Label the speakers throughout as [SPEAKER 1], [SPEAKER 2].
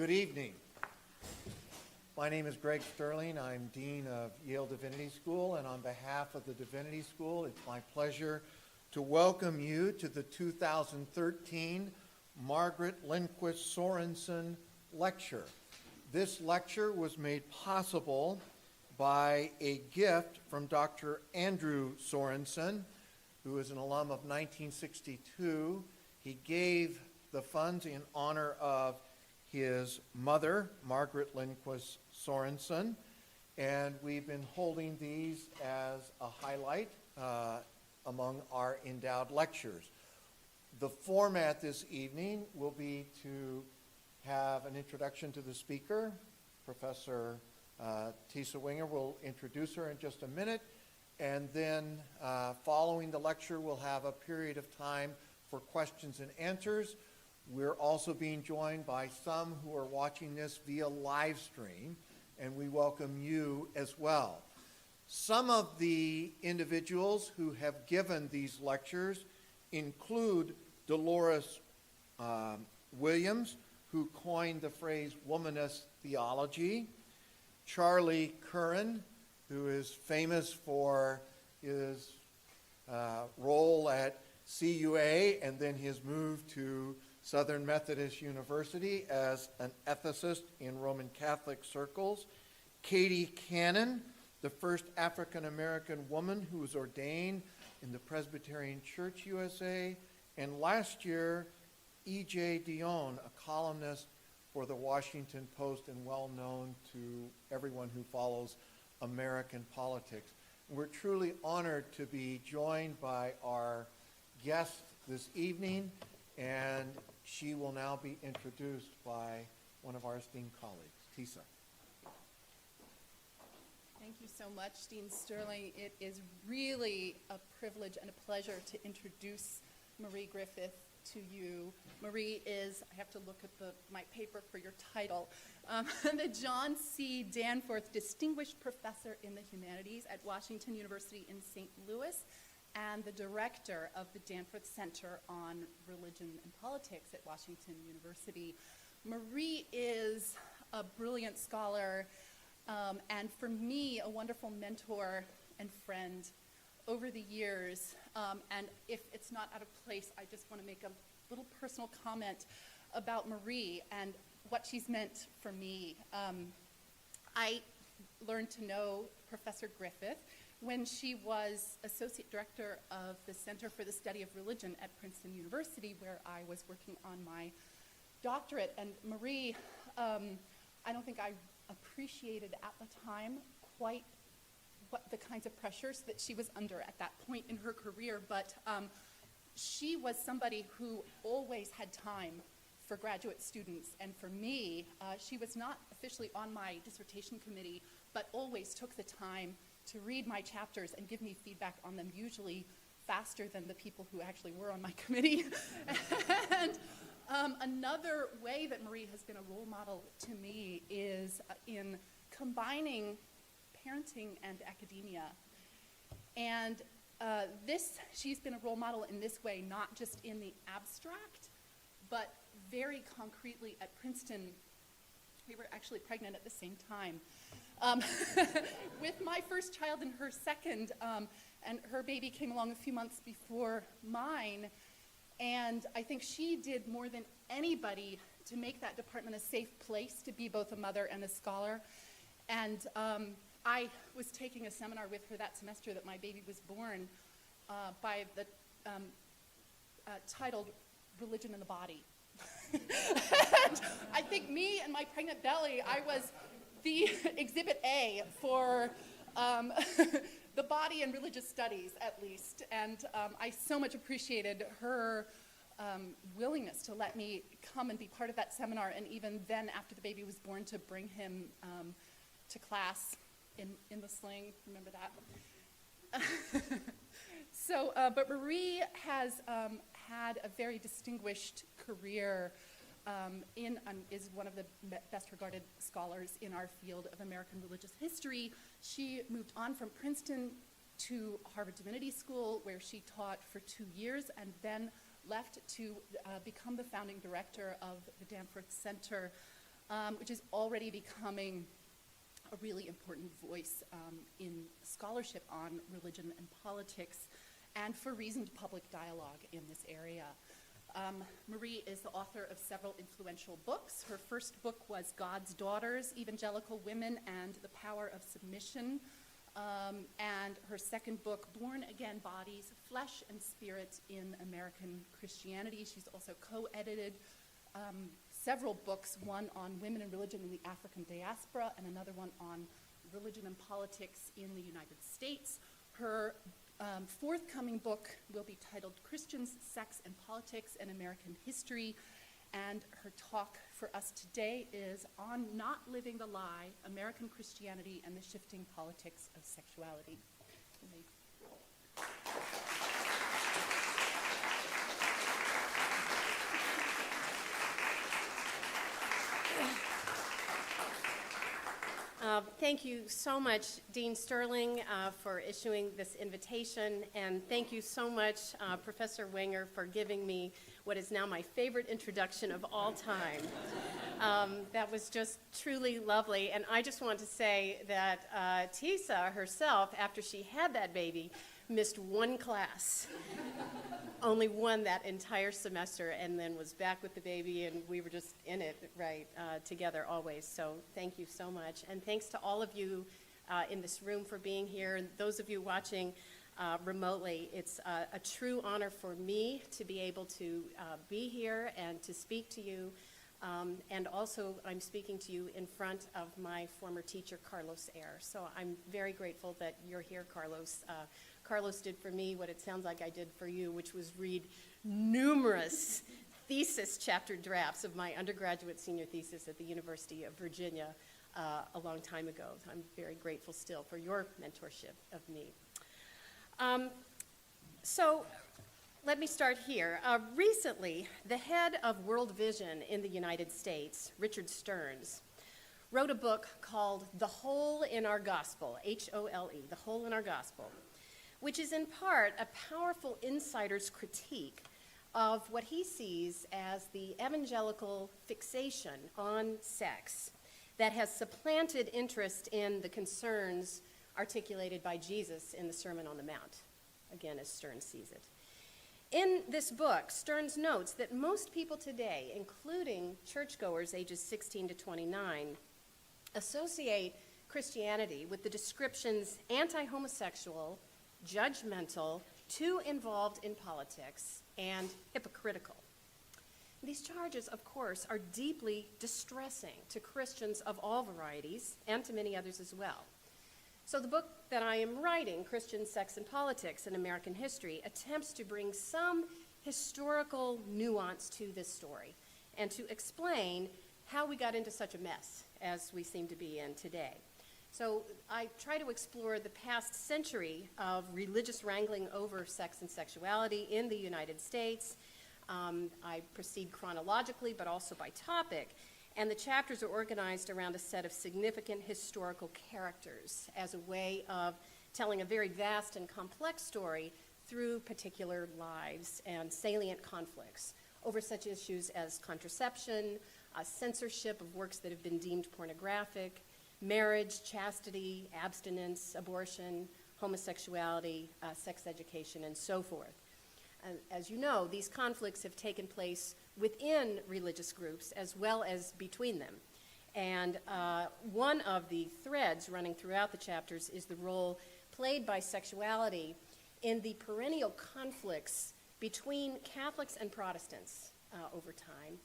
[SPEAKER 1] Good evening. My name is Greg Sterling. I'm Dean of Yale Divinity School, and on behalf of the Divinity School, it's my pleasure to welcome you to the 2013 Margaret Linquist Sorensen Lecture. This lecture was made possible by a gift from Dr. Andrew Sorensen, who is an alum of 1962. He gave the funds in honor of his mother, Margaret Linquist Sorensen, and we've been holding these as a highlight among our endowed lectures. The format this evening will be to have an introduction to the speaker. Professor Tisa Winger will introduce her in just a minute, and then following the lecture, we'll have a period of time for questions and answers. We're also being joined by some who are watching this via live stream, and we welcome you as well. Some of the individuals who have given these lectures include Dolores Williams, who coined the phrase womanist theology, Charlie Curran, who is famous for his role at CUA and then his move to Southern Methodist University as an ethicist in Roman Catholic circles, Katie Cannon, the first African-American woman who was ordained in the Presbyterian Church USA, and last year, E.J. Dionne, a columnist for the Washington Post and well known to everyone who follows American politics. We're truly honored to be joined by our guest this evening, and she will now be introduced by one of our esteemed colleagues, Tisa.
[SPEAKER 2] Thank you so much, Dean Sterling. It is really a privilege and a pleasure to introduce Marie Griffith to you. Marie is, I have to look at my paper for your title, the John C. Danforth Distinguished Professor in the Humanities at Washington University in St. Louis, and the director of the Danforth Center on Religion and Politics at Washington University. Marie is a brilliant scholar, and for me, a wonderful mentor and friend over the years. And if it's not out of place, I just want to make a little personal comment about Marie and what she's meant for me. I learned to know Professor Griffith when she was Associate Director of the Center for the Study of Religion at Princeton University, where I was working on my doctorate. And Marie, I don't think I appreciated at the time quite what the kinds of pressures that she was under at that point in her career, but she was somebody who always had time for graduate students. And for me, she was not officially on my dissertation committee, but always took the time to read my chapters and give me feedback on them, usually faster than the people who actually were on my committee. And another way that Marie has been a role model to me is in combining parenting and academia. And she's been a role model in this way, not just in the abstract, but very concretely at Princeton. We were actually pregnant at the same time. With my first child and her second, and her baby came along a few months before mine, and I think she did more than anybody to make that department a safe place to be both a mother and a scholar. And I was taking a seminar with her that semester that my baby was born by the titled Religion in the Body. And I think me and my pregnant belly, I was the exhibit A for the body and religious studies, at least. And I so much appreciated her willingness to let me come and be part of that seminar, and even then, after the baby was born, to bring him to class in the sling. Remember that? So, but Marie has had a very distinguished career is one of the best regarded scholars in our field of American religious history. She moved on from Princeton to Harvard Divinity School, where she taught for 2 years, and then left to become the founding director of the Danforth Center which is already becoming a really important voice in scholarship on religion and politics, and for reasoned public dialogue in this area. Marie is the author of several influential books. Her first book was God's Daughters, Evangelical Women and the Power of Submission. And her second book, Born Again Bodies, Flesh and Spirit in American Christianity. She's also co-edited several books, one on women and religion in the African diaspora and another one on religion and politics in the United States. Her forthcoming book will be titled Christians, Sex and Politics in American History, and her talk for us today is on Not Living the Lie, American Christianity and the Shifting Politics of Sexuality. You may-
[SPEAKER 3] Thank you so much, Dean Sterling, for issuing this invitation, and thank you so much, Professor Wenger, for giving me what is now my favorite introduction of all time. That was just truly lovely, and I just want to say that Tisa herself, after she had that baby, missed one class. Only one that entire semester, and then was back with the baby, and we were just in it, right, together always. So thank you so much. And thanks to all of you in this room for being here, and those of you watching remotely. It's a true honor for me to be able to be here and to speak to you. And also, I'm speaking to you in front of my former teacher, Carlos Ayer. So I'm very grateful that you're here, Carlos. Carlos did for me what it sounds like I did for you, which was read numerous thesis chapter drafts of my undergraduate senior thesis at the University of Virginia a long time ago. I'm very grateful still for your mentorship of me. So let me start here. Recently, the head of World Vision in the United States, Richard Stearns, wrote a book called The Hole in Our Gospel, H-O-L-E, The Hole in Our Gospel, which is in part a powerful insider's critique of what he sees as the evangelical fixation on sex that has supplanted interest in the concerns articulated by Jesus in the Sermon on the Mount, again, as Stearns sees it. In this book, Stearns notes that most people today, including churchgoers ages 16 to 29, associate Christianity with the descriptions anti-homosexual, judgmental, too involved in politics, and hypocritical. These charges, of course, are deeply distressing to Christians of all varieties and to many others as well. So the book that I am writing, Christians, Sex and Politics in American History, attempts to bring some historical nuance to this story and to explain how we got into such a mess as we seem to be in today. So I try to explore the past century of religious wrangling over sex and sexuality in the United States. I proceed chronologically, but also by topic, and the chapters are organized around a set of significant historical characters as a way of telling a very vast and complex story through particular lives and salient conflicts over such issues as contraception, censorship of works that have been deemed pornographic, marriage, chastity, abstinence, abortion, homosexuality, sex education, and so forth. As you know, these conflicts have taken place within religious groups as well as between them. And one of the threads running throughout the chapters is the role played by sexuality in the perennial conflicts between Catholics and Protestants over time,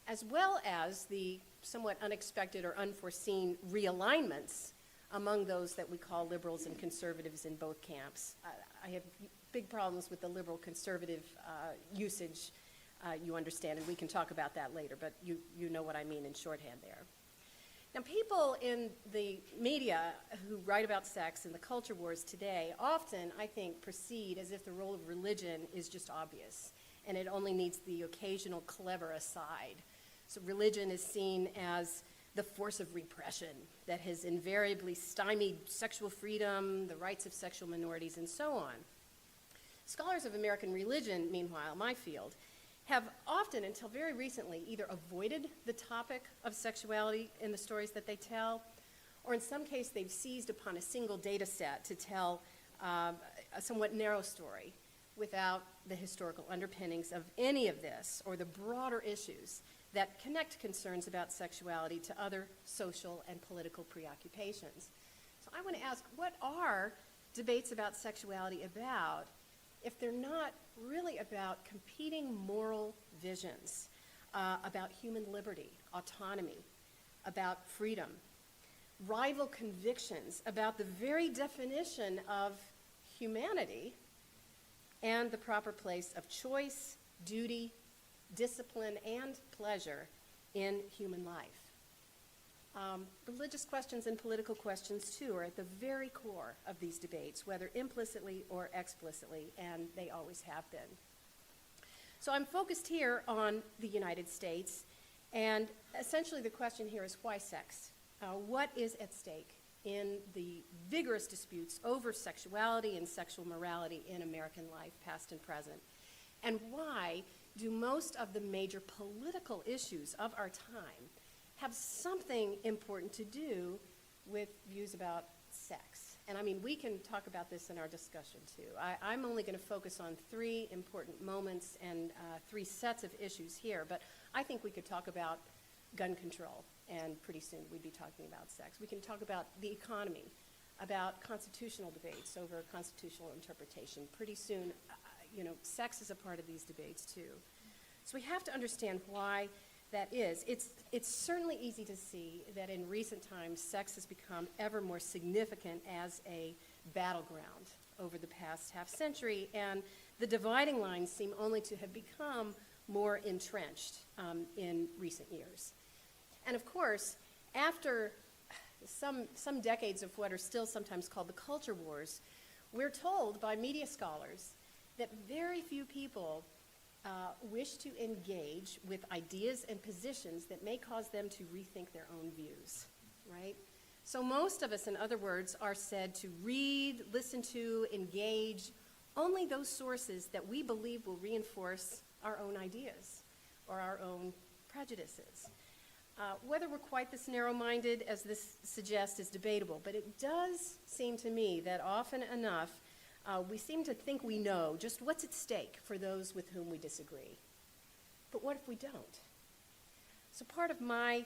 [SPEAKER 3] as well as the somewhat unexpected or unforeseen realignments among those that we call liberals and conservatives in both camps. I have big problems with the liberal-conservative usage, you understand, and we can talk about that later, but you know what I mean in shorthand there. Now, people in the media who write about sex and the culture wars today often, I think, proceed as if the role of religion is just obvious, and it only needs the occasional clever aside. So religion is seen as the force of repression that has invariably stymied sexual freedom, the rights of sexual minorities, and so on. Scholars of American religion, meanwhile, my field, have often, until very recently, either avoided the topic of sexuality in the stories that they tell, or in some case they've seized upon a single data set to tell a somewhat narrow story without the historical underpinnings of any of this or the broader issues that connect concerns about sexuality to other social and political preoccupations. So I want to ask, what are debates about sexuality about if they're not really about competing moral visions, about human liberty, autonomy, about freedom, rival convictions about the very definition of humanity and the proper place of choice, duty, discipline, and pleasure in human life? Religious questions and political questions, too, are at the very core of these debates, whether implicitly or explicitly, and they always have been. So I'm focused here on the United States, and essentially the question here is, why sex? What is at stake in the vigorous disputes over sexuality and sexual morality in American life, past and present? And why do most of the major political issues of our time have something important to do with views about sex? And I mean, we can talk about this in our discussion too. I'm only going to focus on three important moments and three sets of issues here, but I think we could talk about gun control, and pretty soon we'd be talking about sex. We can talk about the economy, about constitutional debates over constitutional interpretation. Pretty soon, sex is a part of these debates too. So we have to understand why that is. It's certainly easy to see that in recent times, sex has become ever more significant as a battleground over the past half century, and the dividing lines seem only to have become more entrenched in recent years. And of course, after some decades of what are still sometimes called the culture wars, we're told by media scholars that very few people wish to engage with ideas and positions that may cause them to rethink their own views, right? So most of us, in other words, are said to read, listen to, engage only those sources that we believe will reinforce our own ideas or our own prejudices. Whether we're quite this narrow-minded as this suggests is debatable, but it does seem to me that often enough we seem to think we know just what's at stake for those with whom we disagree. But what if we don't? So part of my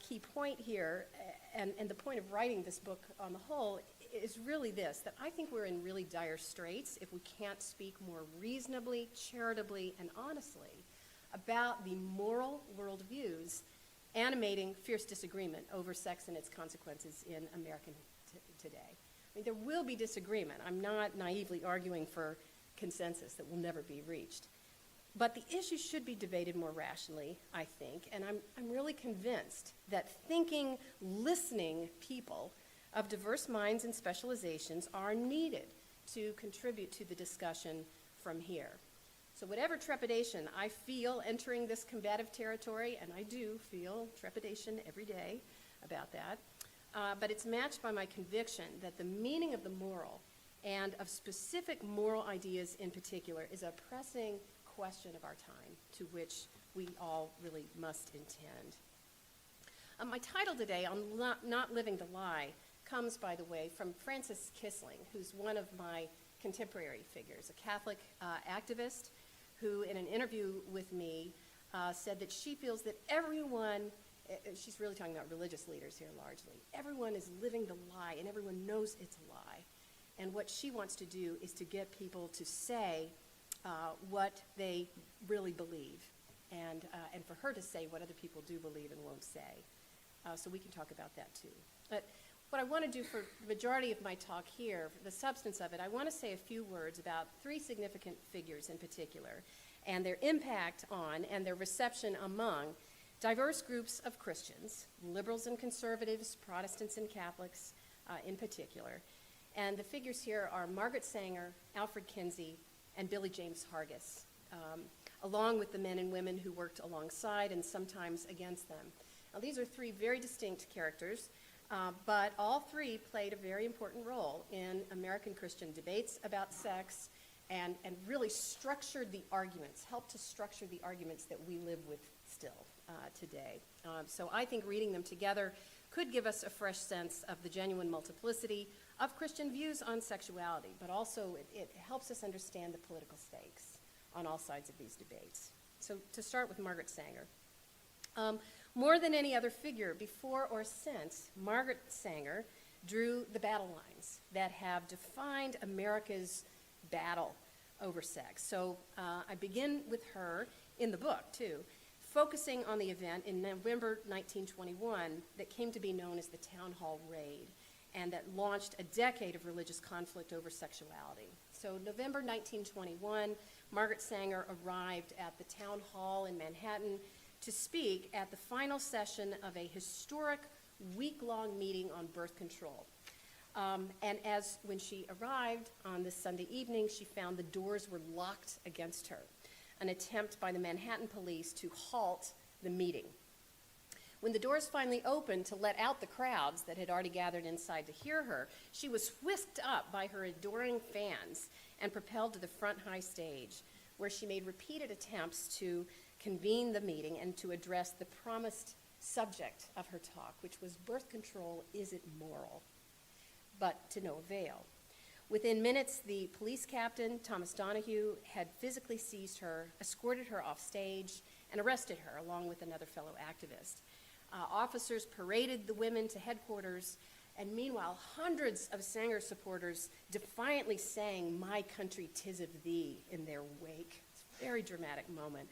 [SPEAKER 3] key point here, and the point of writing this book on the whole, is really this, that I think we're in really dire straits if we can't speak more reasonably, charitably, and honestly about the moral worldviews animating fierce disagreement over sex and its consequences in American today. I mean, there will be disagreement. I'm not naively arguing for consensus that will never be reached. But the issue should be debated more rationally, I think, and I'm really convinced that thinking, listening people of diverse minds and specializations are needed to contribute to the discussion from here. So whatever trepidation I feel entering this combative territory, and I do feel trepidation every day about that, but it's matched by my conviction that the meaning of the moral and of specific moral ideas in particular is a pressing question of our time to which we all really must intend. My title today on Not Living the Lie comes, by the way, from Frances Kissling, who's one of my contemporary figures, a Catholic activist who, in an interview with me, said that she feels that everyone, she's really talking about religious leaders here largely, everyone is living the lie and everyone knows it's a lie. And what she wants to do is to get people to say what they really believe, and for her to say what other people do believe and won't say. So we can talk about that too. But what I want to do for the majority of my talk here, the substance of it, I want to say a few words about three significant figures in particular, and their impact on and their reception among diverse groups of Christians, liberals and conservatives, Protestants and Catholics in particular. And the figures here are Margaret Sanger, Alfred Kinsey, and Billy James Hargis, along with the men and women who worked alongside and sometimes against them. Now, these are three very distinct characters, but all three played a very important role in American Christian debates about sex and really structured the arguments, helped to structure the arguments that we live with still today. So I think reading them together could give us a fresh sense of the genuine multiplicity of Christian views on sexuality, but also it helps us understand the political stakes on all sides of these debates. So to start with Margaret Sanger. More than any other figure before or since, Margaret Sanger drew the battle lines that have defined America's battle over sex. So I begin with her in the book, too, focusing on the event in November 1921 that came to be known as the Town Hall Raid, and that launched a decade of religious conflict over sexuality. So November 1921, Margaret Sanger arrived at the Town Hall in Manhattan to speak at the final session of a historic week-long meeting on birth control. And when she arrived on this Sunday evening, she found the doors were locked against her, an attempt by the Manhattan police to halt the meeting. When the doors finally opened to let out the crowds that had already gathered inside to hear her, she was whisked up by her adoring fans and propelled to the front high stage, where she made repeated attempts to convene the meeting and to address the promised subject of her talk, which was birth control, is it moral? But to no avail. Within minutes, the police captain, Thomas Donahue, had physically seized her, escorted her off stage, and arrested her along with another fellow activist. Officers paraded the women to headquarters, and meanwhile, hundreds of Sanger supporters defiantly sang "My Country 'Tis of Thee" in their wake. It's a very dramatic moment.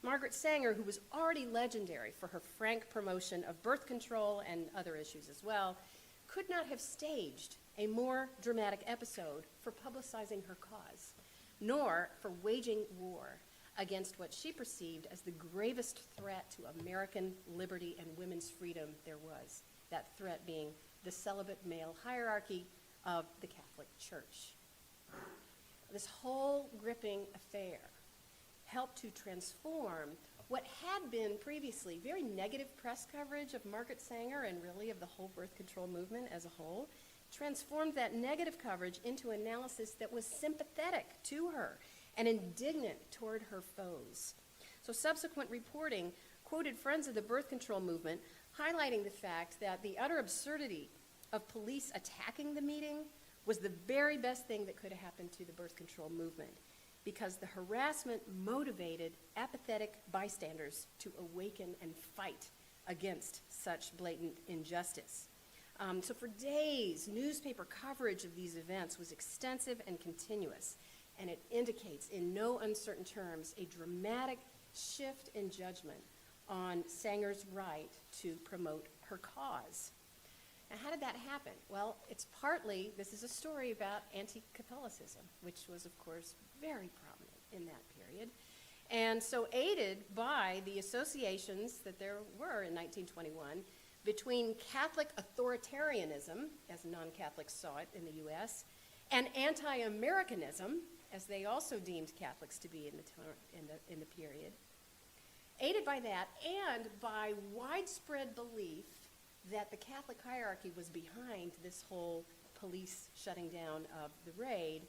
[SPEAKER 3] Margaret Sanger, who was already legendary for her frank promotion of birth control and other issues as well, could not have staged a more dramatic episode for publicizing her cause, nor for waging war against what she perceived as the gravest threat to American liberty and women's freedom there was, that threat being the celibate male hierarchy of the Catholic Church. This whole gripping affair helped to transform what had been previously very negative press coverage of Margaret Sanger and really of the whole birth control movement as a whole, transformed that negative coverage into analysis that was sympathetic to her and indignant toward her foes. So subsequent reporting quoted friends of the birth control movement, highlighting the fact that the utter absurdity of police attacking the meeting was the very best thing that could have happened to the birth control movement, because the harassment motivated apathetic bystanders to awaken and fight against such blatant injustice. So for days, newspaper coverage of these events was extensive and continuous, and it indicates in no uncertain terms a dramatic shift in judgment on Sanger's right to promote her cause. Now, how did that happen? Well, this is a story about anti-Catholicism, which was, of course, very prominent in that period. And so aided by the associations that there were in 1921 between Catholic authoritarianism, as non-Catholics saw it in the U.S., and anti-Americanism, as they also deemed Catholics to be in the period. Aided by that, and by widespread belief that the Catholic hierarchy was behind this whole police shutting down of the raid,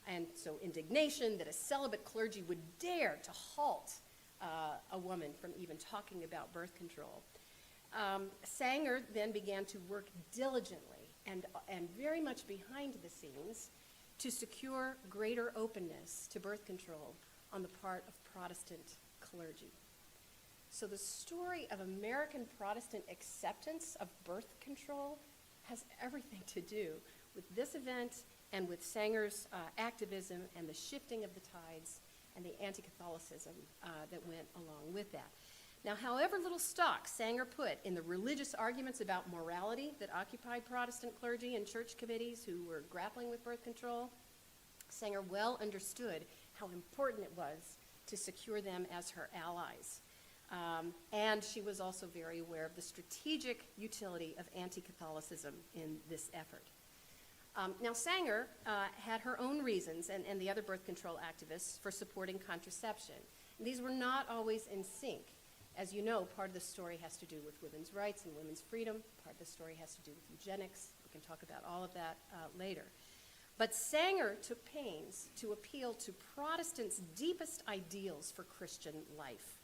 [SPEAKER 3] and so indignation that a celibate clergy would dare to halt a woman from even talking about birth control. Sanger then began to work diligently and very much behind the scenes to secure greater openness to birth control on the part of Protestant clergy. So the story of American Protestant acceptance of birth control has everything to do with this event and with Sanger's activism and the shifting of the tides and the anti-Catholicism that went along with that. Now, however little stock Sanger put in the religious arguments about morality that occupied Protestant clergy and church committees who were grappling with birth control, Sanger well understood how important it was to secure them as her allies. And she was also very aware of the strategic utility of anti-Catholicism in this effort. Now, Sanger had her own reasons, and the other birth control activists, for supporting contraception. And these were not always in sync. As you know, part of the story has to do with women's rights and women's freedom. Part of the story has to do with eugenics. We can talk about all of that later. But Sanger took pains to appeal to Protestants' deepest ideals for Christian life,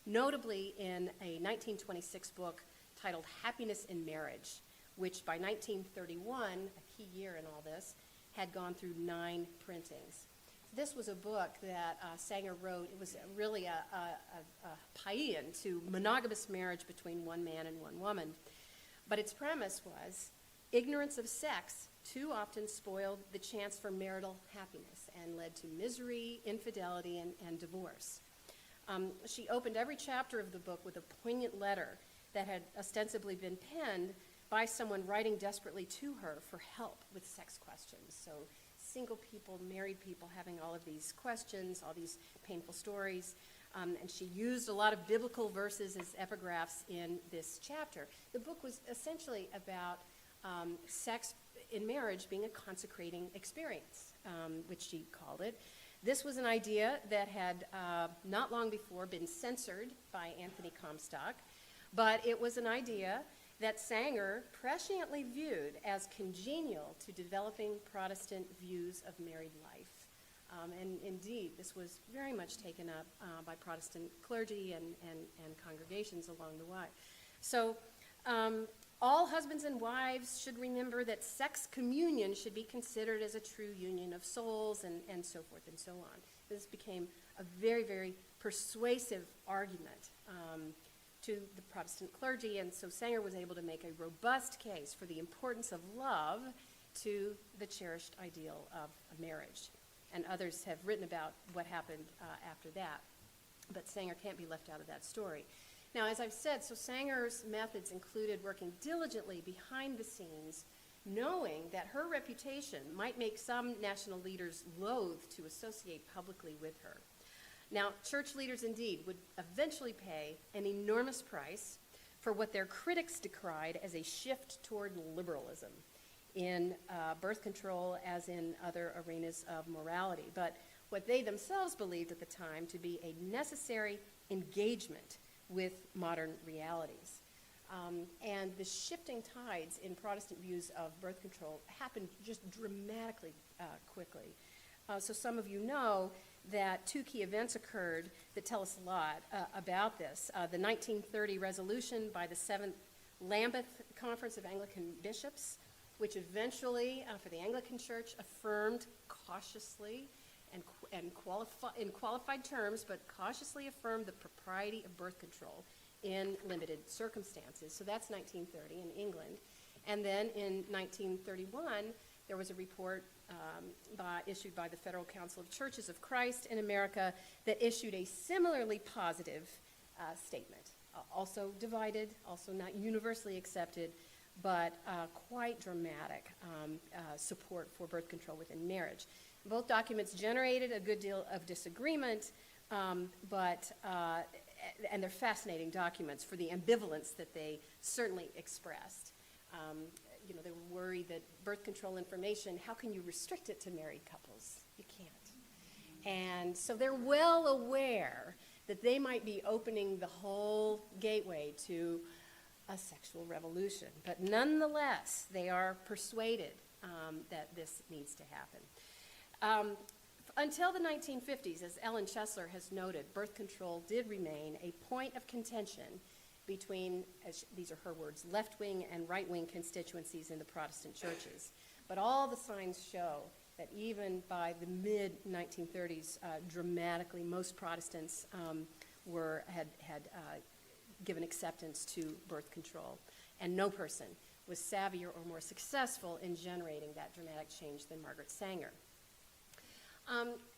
[SPEAKER 3] notably in a 1926 book titled Happiness in Marriage, which by 1931, a key year in all this, had gone through 9 printings. This was a book that Sanger wrote. It was really a paean to monogamous marriage between one man and one woman. But its premise was ignorance of sex too often spoiled the chance for marital happiness and led to misery, infidelity, and divorce. She opened every chapter of the book with a poignant letter that had ostensibly been penned by someone writing desperately to her for help with sex questions. So single people, married people having all of these questions, all these painful stories. And she used a lot of biblical verses as epigraphs in this chapter. The book was essentially about sex in marriage being a consecrating experience, which she called it. This was an idea that had not long before been censored by Anthony Comstock, but it was an idea that Sanger presciently viewed as congenial to developing Protestant views of married life. And indeed, this was very much taken up by Protestant clergy and congregations along the way. So all husbands and wives should remember that sex communion should be considered as a true union of souls, and so forth and so on. This became a very, very persuasive argument to the Protestant clergy, and so Sanger was able to make a robust case for the importance of love to the cherished ideal of marriage. And others have written about what happened after that, but Sanger can't be left out of that story. Now, as I've said, so Sanger's methods included working diligently behind the scenes, knowing that her reputation might make some national leaders loath to associate publicly with her. Now, church leaders indeed would eventually pay an enormous price for what their critics decried as a shift toward liberalism in birth control as in other arenas of morality, but what they themselves believed at the time to be a necessary engagement with modern realities. And the shifting tides in Protestant views of birth control happened just dramatically quickly. So some of you know that 2 key events occurred that tell us a lot about this. The 1930 resolution by the 7th Lambeth Conference of Anglican Bishops, which eventually, for the Anglican Church, affirmed cautiously and in qualified terms, but cautiously affirmed the propriety of birth control in limited circumstances. So that's 1930 in England. And then in 1931, there was a report issued by the Federal Council of Churches of Christ in America that issued a similarly positive statement, also divided, also not universally accepted, but quite dramatic support for birth control within marriage. Both documents generated a good deal of disagreement, and they're fascinating documents for the ambivalence that they certainly expressed. They were worried that birth control information, how can you restrict it to married couples? You can't. And so they're well aware that they might be opening the whole gateway to a sexual revolution. But nonetheless, they are persuaded that this needs to happen. Until the 1950s, as Ellen Chesler has noted, birth control did remain a point of contention between, these are her words, left-wing and right-wing constituencies in the Protestant churches. But all the signs show that even by the mid-1930s, dramatically, most Protestants had given acceptance to birth control. And no person was savvier or more successful in generating that dramatic change than Margaret Sanger.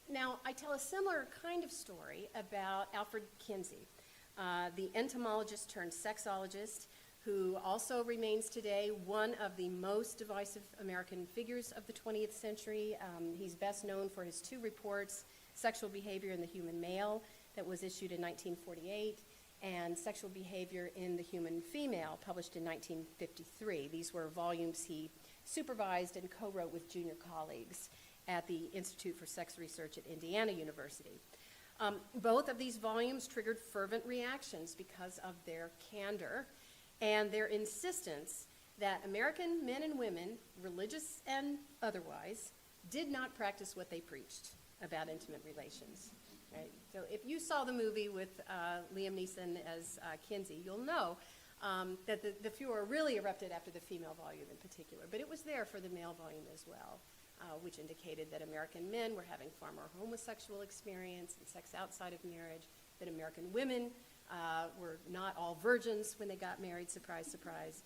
[SPEAKER 3] Now, I tell a similar kind of story about Alfred Kinsey, the entomologist turned sexologist, who also remains today one of the most divisive American figures of the 20th century. He's best known for his 2 reports, Sexual Behavior in the Human Male, that was issued in 1948, and Sexual Behavior in the Human Female, published in 1953. These were volumes he supervised and co-wrote with junior colleagues at the Institute for Sex Research at Indiana University. Both of these volumes triggered fervent reactions because of their candor and their insistence that American men and women, religious and otherwise, did not practice what they preached about intimate relations. Right? So if you saw the movie with Liam Neeson as Kinsey, you'll know that the furor really erupted after the female volume in particular, but it was there for the male volume as well, which indicated that American men were having far more homosexual experience and sex outside of marriage, that American women were not all virgins when they got married, surprise, surprise.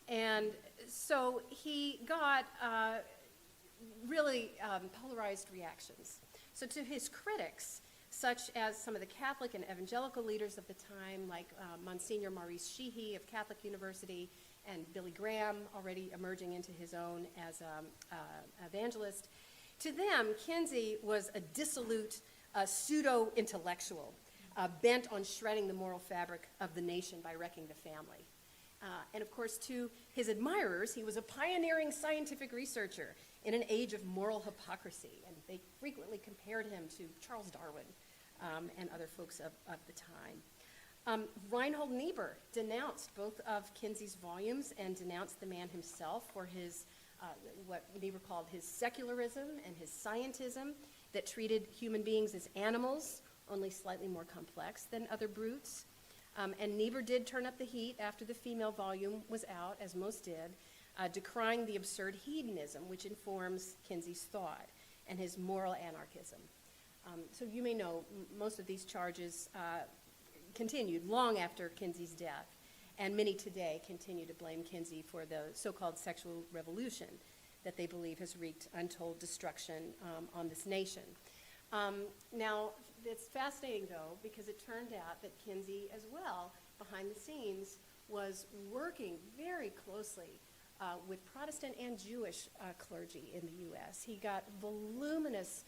[SPEAKER 3] And so he got really polarized reactions. So to his critics, such as some of the Catholic and evangelical leaders of the time, like Monsignor Maurice Sheehy of Catholic University and Billy Graham, already emerging into his own as an evangelist, to them, Kinsey was a dissolute, pseudo-intellectual, bent on shredding the moral fabric of the nation by wrecking the family. And of course, to his admirers, he was a pioneering scientific researcher in an age of moral hypocrisy, and they frequently compared him to Charles Darwin and other folks of the time. Reinhold Niebuhr denounced both of Kinsey's volumes and denounced the man himself for his, what Niebuhr called his secularism and his scientism that treated human beings as animals, only slightly more complex than other brutes. And Niebuhr did turn up the heat after the female volume was out, as most did, decrying the absurd hedonism which informs Kinsey's thought and his moral anarchism. So you may know most of these charges continued long after Kinsey's death, and many today continue to blame Kinsey for the so-called sexual revolution that they believe has wreaked untold destruction on this nation. Now, it's fascinating, though, because it turned out that Kinsey, as well, behind the scenes, was working very closely with Protestant and Jewish clergy in the U.S. He got voluminous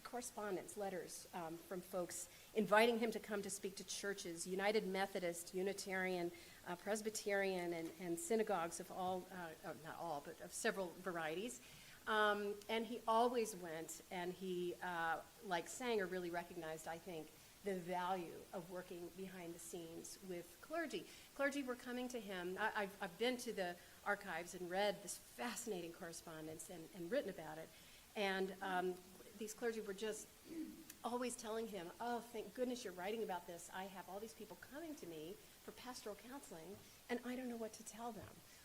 [SPEAKER 3] correspondence, letters from folks inviting him to come to speak to churches, United Methodist, Unitarian, Presbyterian, and synagogues of all, not all, but of several varieties. And he always went, and he, like Sanger, really recognized, I think, the value of working behind the scenes with clergy. Clergy were coming to him. I've been to the archives and read this fascinating correspondence and written about it. And these clergy were just always telling him, oh, thank goodness you're writing about this. I have all these people coming to me for pastoral counseling, and I don't know what to tell them.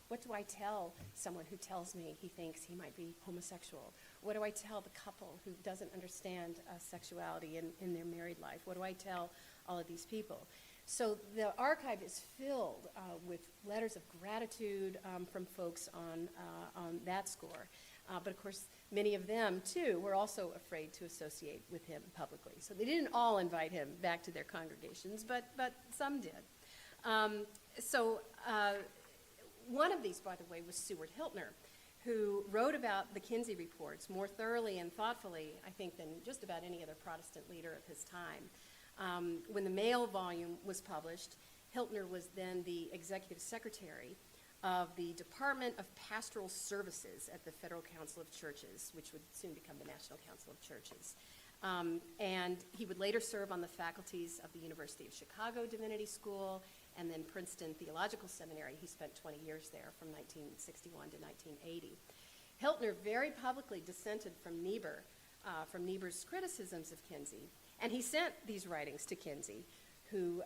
[SPEAKER 3] What do I tell someone who tells me he thinks he might be homosexual? What do I tell the couple who doesn't understand sexuality in their married life? What do I tell all of these people? So the archive is filled with letters of gratitude from folks on that score. But of course, many of them, too, were also afraid to associate with him publicly. So they didn't all invite him back to their congregations, but some did. One of these, by the way, was Seward Hiltner, who wrote about the Kinsey reports more thoroughly and thoughtfully, I think, than just about any other Protestant leader of his time. When the male volume was published, Hiltner was then the executive secretary of the Department of Pastoral Services at the Federal Council of Churches, which would soon become the National Council of Churches. And he would later serve on the faculties of the University of Chicago Divinity School and then Princeton Theological Seminary. He spent 20 years there from 1961 to 1980. Hiltner very publicly dissented from Niebuhr, from Niebuhr's criticisms of Kinsey, and he sent these writings to Kinsey, who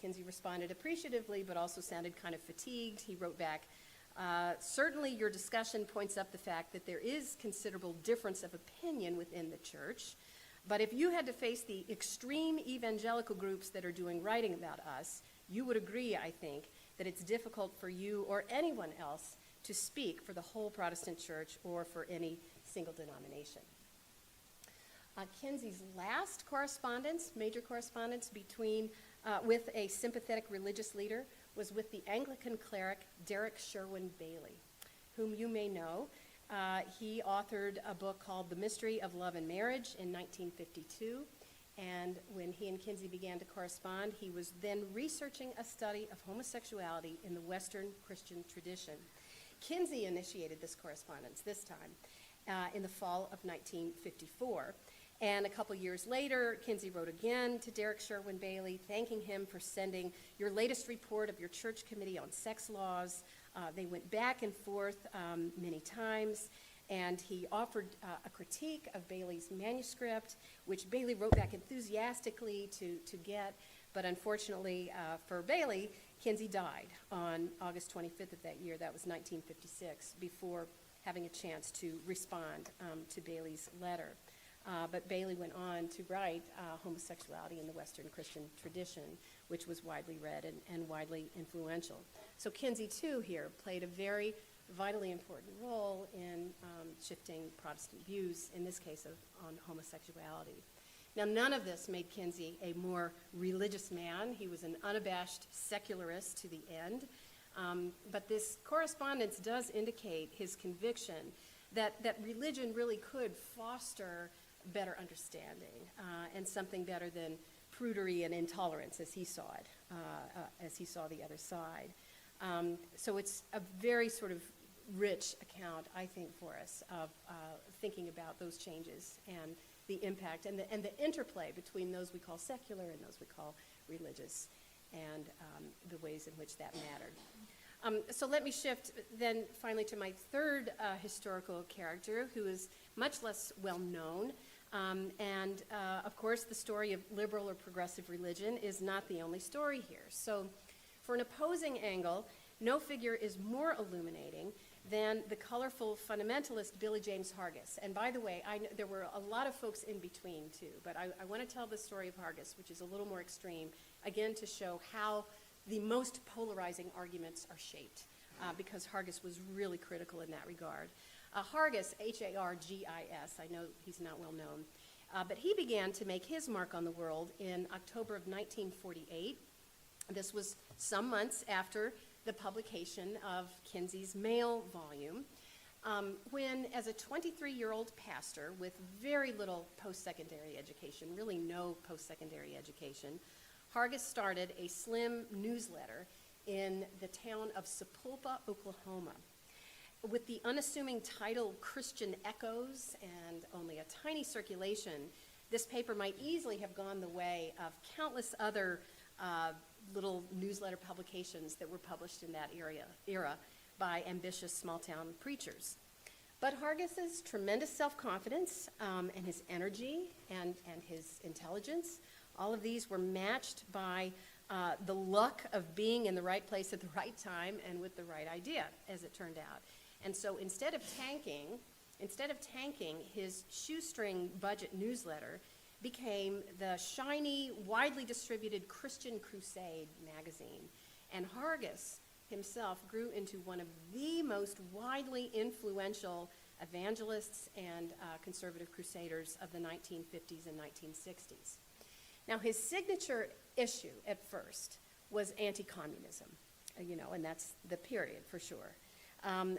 [SPEAKER 3] Kinsey responded appreciatively but also sounded kind of fatigued. He wrote back, certainly your discussion points up the fact that there is considerable difference of opinion within the church, but if you had to face the extreme evangelical groups that are doing writing about us, you would agree, I think, that it's difficult for you or anyone else to speak for the whole Protestant church or for any single denomination. Kinsey's last correspondence, major correspondence with a sympathetic religious leader, was with the Anglican cleric Derek Sherwin Bailey, whom you may know. He authored a book called The Mystery of Love and Marriage in 1952. And when he and Kinsey began to correspond, he was then researching a study of homosexuality in the Western Christian tradition. Kinsey initiated this correspondence this time in the fall of 1954. And a couple years later, Kinsey wrote again to Derek Sherwin Bailey, thanking him for sending your latest report of your church committee on sex laws. They went back and forth many times. And he offered a critique of Bailey's manuscript, which Bailey wrote back enthusiastically to get. But unfortunately for Bailey, Kinsey died on August 25th of that year. That was 1956, before having a chance to respond to Bailey's letter. But Bailey went on to write Homosexuality in the Western Christian Tradition, which was widely read and widely influential. So Kinsey, too, here played a very vitally important role in shifting Protestant views, in this case on homosexuality. Now, none of this made Kinsey a more religious man. He was an unabashed secularist to the end. But this correspondence does indicate his conviction that religion really could foster better understanding and something better than prudery and intolerance as he saw it, as he saw the other side. So it's a very sort of rich account, I think, for us of thinking about those changes and the impact and the interplay between those we call secular and those we call religious, and the ways in which that mattered. So let me shift then finally to my third historical character, who is much less well known. And of course, the story of liberal or progressive religion is not the only story here. So for an opposing angle, no figure is more illuminating than the colorful fundamentalist Billy James Hargis. And by the way, there were a lot of folks in between too, but I want to tell the story of Hargis, which is a little more extreme, again to show how the most polarizing arguments are shaped, because Hargis was really critical in that regard. Hargis, Hargis, I know he's not well known, but he began to make his mark on the world in October of 1948. This was some months after the publication of Kinsey's male volume, when, as a 23-year-old pastor with very little post-secondary education, really no post-secondary education, Hargis started a slim newsletter in the town of Sapulpa, Oklahoma. With the unassuming title Christian Echoes and only a tiny circulation, this paper might easily have gone the way of countless other little newsletter publications that were published in that era by ambitious small-town preachers. But Hargis's tremendous self-confidence and his energy and his intelligence, all of these were matched by the luck of being in the right place at the right time and with the right idea, as it turned out. And so instead of tanking his shoestring budget newsletter became the shiny, widely distributed Christian Crusade magazine. And Hargis himself grew into one of the most widely influential evangelists and conservative crusaders of the 1950s and 1960s. Now, his signature issue at first was anti-communism, and that's the period for sure.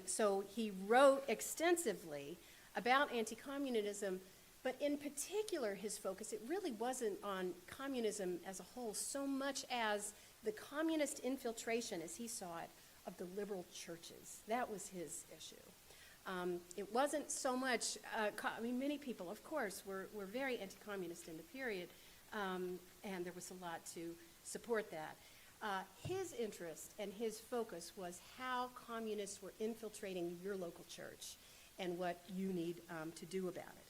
[SPEAKER 3] So he wrote extensively about anti-communism, but in particular his focus, it really wasn't on communism as a whole so much as the communist infiltration, as he saw it, of the liberal churches. That was his issue. It wasn't so much, many people, of course, were very anti-communist in the period, and there was a lot to support that. His interest and his focus was how communists were infiltrating your local church and what you need to do about it.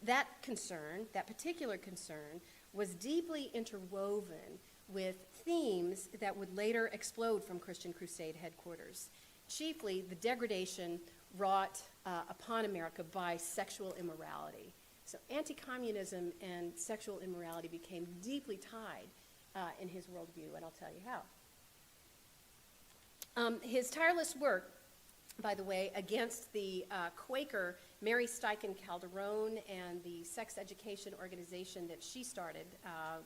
[SPEAKER 3] That concern, that particular concern, was deeply interwoven with themes that would later explode from Christian Crusade headquarters, chiefly the degradation wrought upon America by sexual immorality. So anti-communism and sexual immorality became deeply tied in his worldview, and I'll tell you how. His tireless work, by the way, against the Quaker Mary Steichen Calderon and the sex education organization that she started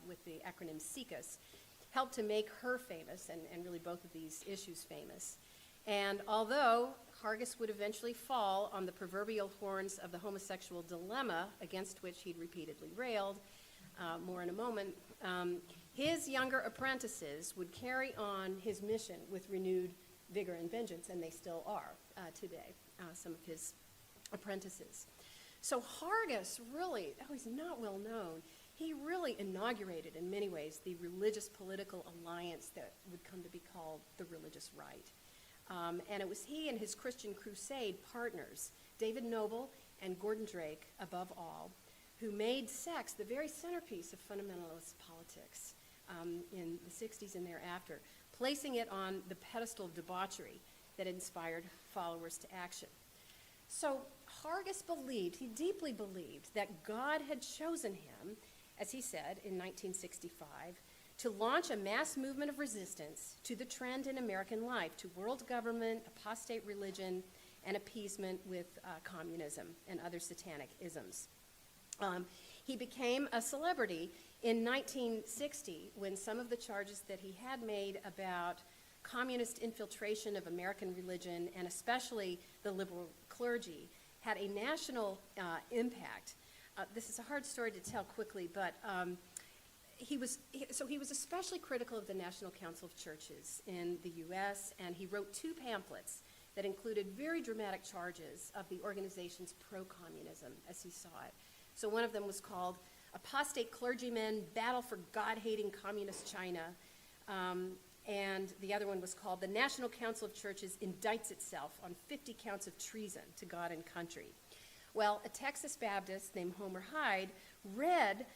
[SPEAKER 3] with the acronym SECUS, helped to make her famous, and really both of these issues famous. And although Hargis would eventually fall on the proverbial horns of the homosexual dilemma against which he'd repeatedly railed, more in a moment, his younger apprentices would carry on his mission with renewed vigor and vengeance, and they still are today, some of his apprentices. So Hargis really, he's not well known, he really inaugurated in many ways the religious political alliance that would come to be called the religious right. And it was he and his Christian Crusade partners David Noble and Gordon Drake, above all, who made sex the very centerpiece of fundamentalist politics in the 60s and thereafter, placing it on the pedestal of debauchery that inspired followers to action. So Hargis believed, he deeply believed, that God had chosen him, as he said in 1965, to launch a mass movement of resistance to the trend in American life, to world government, apostate religion, and appeasement with communism and other satanic isms. He became a celebrity in 1960 when some of the charges that he had made about communist infiltration of American religion, and especially the liberal clergy, had a national impact. This is a hard story to tell quickly, but he was especially critical of the National Council of Churches in the U.S., and he wrote 2 pamphlets that included very dramatic charges of the organization's pro-communism, as he saw it. So one of them was called Apostate Clergymen Battle for God-Hating Communist China, and the other one was called The National Council of Churches Indicts Itself on 50 Counts of Treason to God and Country. Well, a Texas Baptist named Homer Hyde read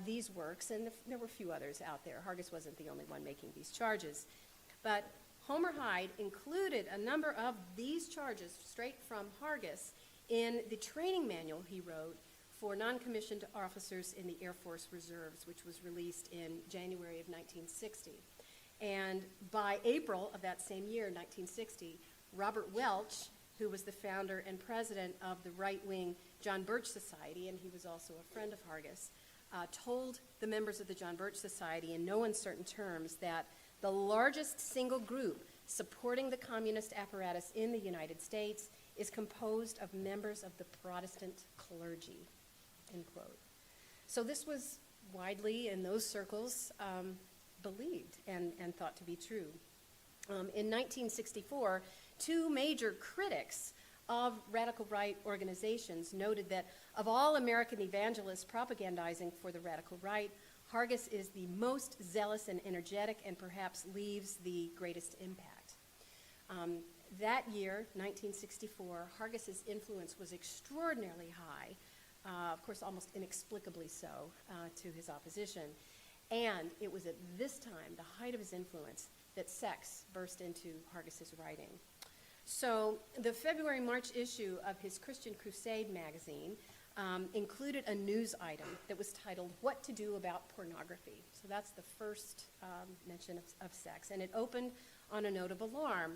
[SPEAKER 3] these works, and there were a few others out there. Hargis wasn't the only one making these charges. But Homer Hyde included a number of these charges straight from Hargis in the training manual he wrote for non-commissioned officers in the Air Force Reserves, which was released in January of 1960. And by April of that same year, 1960, Robert Welch, who was the founder and president of the right-wing John Birch Society, and he was also a friend of Hargis, told the members of the John Birch Society in no uncertain terms that the largest single group supporting the communist apparatus in the United States is composed of members of the Protestant clergy, end quote. So this was widely, in those circles, believed and thought to be true. In 1964, 2 major critics of radical right organizations noted that of all American evangelists propagandizing for the radical right, Hargis is the most zealous and energetic and perhaps leaves the greatest impact. That year, 1964, Hargis's influence was extraordinarily high, of course almost inexplicably so to his opposition. And it was at this time, the height of his influence, that sex burst into Hargis's writing. So the February-March issue of his Christian Crusade magazine included a news item that was titled, What to Do About Pornography. So that's the first mention of sex, and it opened on a note of alarm.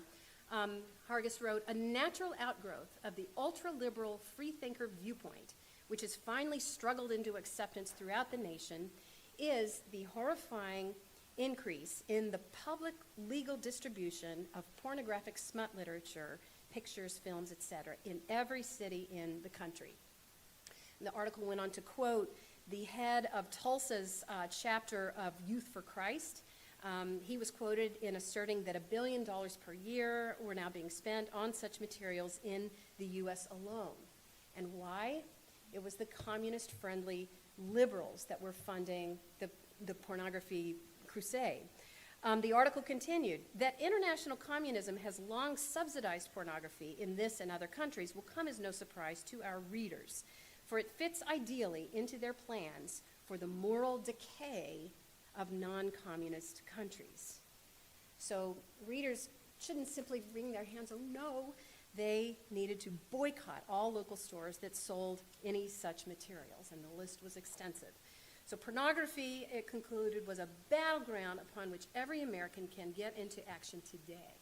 [SPEAKER 3] Hargis wrote, a natural outgrowth of the ultra-liberal freethinker viewpoint, which has finally struggled into acceptance throughout the nation, is the horrifying increase in the public legal distribution of pornographic smut literature, pictures, films, etc., in every city in the country. And the article went on to quote the head of Tulsa's chapter of Youth for Christ. He was quoted in asserting that $1 billion per year were now being spent on such materials in the U.S. alone. And why? It was the communist-friendly liberals that were funding the pornography crusade. The article continued that international communism has long subsidized pornography in this and other countries will come as no surprise to our readers, for it fits ideally into their plans for the moral decay of non-communist countries. So readers shouldn't simply wring their hands, oh no, they needed to boycott all local stores that sold any such materials, and the list was extensive. So pornography, it concluded, was a battleground upon which every American can get into action today.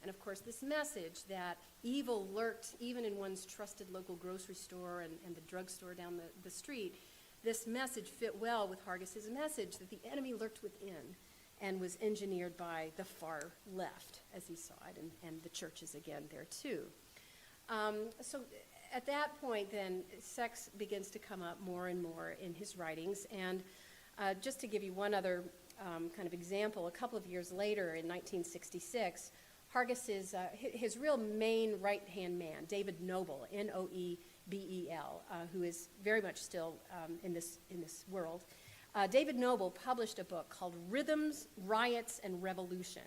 [SPEAKER 3] And of course, this message that evil lurked even in one's trusted local grocery store and the drugstore down the street, this message fit well with Hargis's message that the enemy lurked within and was engineered by the far left, as he saw it, and the churches again there too. So at that point then, sex begins to come up more and more in his writings. And just to give you one other kind of example, a couple of years later in 1966, Hargis's, his real main right-hand man, David Noble, N-O-E-B-E-L, who is very much still in this world, David Noble published a book called Rhythms, Riots, and Revolution.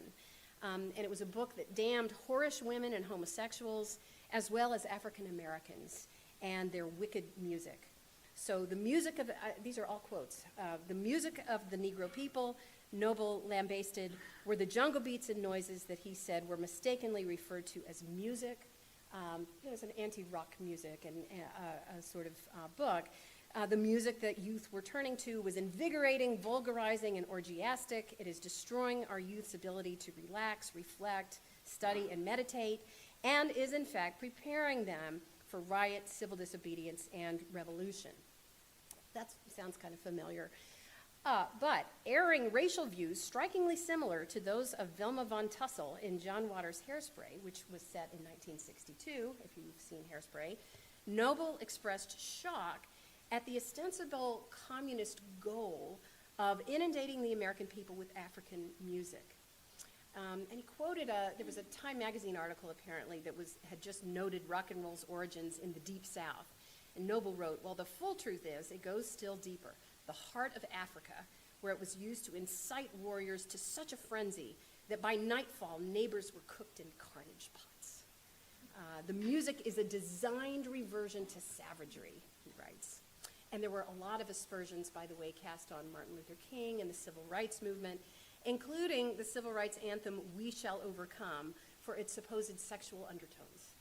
[SPEAKER 3] And it was a book that damned whorish women and homosexuals, as well as African Americans and their wicked music. So the music of, these are all quotes, the music of the Negro people, Noble lambasted, were the jungle beats and noises that he said were mistakenly referred to as music. It was an anti-rock music and a sort of book. The music that youth were turning to was invigorating, vulgarizing, and orgiastic. It is destroying our youth's ability to relax, reflect, study, and meditate, and is in fact preparing them for riot, civil disobedience, and revolution. That sounds kind of familiar. But airing racial views strikingly similar to those of Wilma von Tussle in John Waters' Hairspray, which was set in 1962, if you've seen Hairspray, Noble expressed shock at the ostensible communist goal of inundating the American people with African music. And he quoted, there was a Time magazine article apparently that had just noted rock and roll's origins in the Deep South. And Noble wrote, well, the full truth is it goes still deeper. The heart of Africa, where it was used to incite warriors to such a frenzy that by nightfall neighbors were cooked in carnage pots. The music is a designed reversion to savagery, he writes. And there were a lot of aspersions, by the way, cast on Martin Luther King and the civil rights movement, including the civil rights anthem, We Shall Overcome, for its supposed sexual undertones.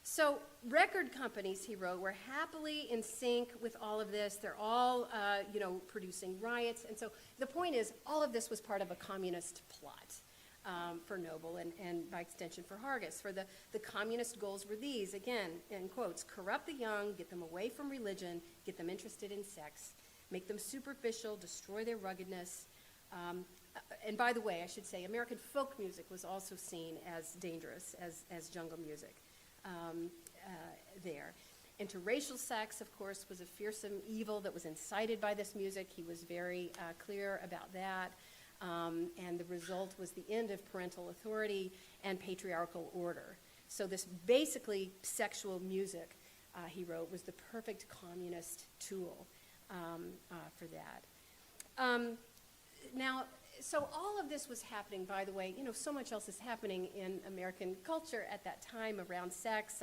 [SPEAKER 3] So record companies, he wrote, were happily in sync with all of this. They're all, producing riots. And so the point is, all of this was part of a communist plot for Noble and by extension for Hargis. For the communist goals were these, again, in quotes, corrupt the young, get them away from religion, get them interested in sex, make them superficial, destroy their ruggedness. And by the way, I should say, American folk music was also seen as dangerous as jungle music. There. Interracial sex, of course, was a fearsome evil that was incited by this music. He was very clear about that. And the result was the end of parental authority and patriarchal order. So this basically sexual music, he wrote, was the perfect communist tool for that. Now, so all of this was happening, by the way, so much else is happening in American culture at that time around sex.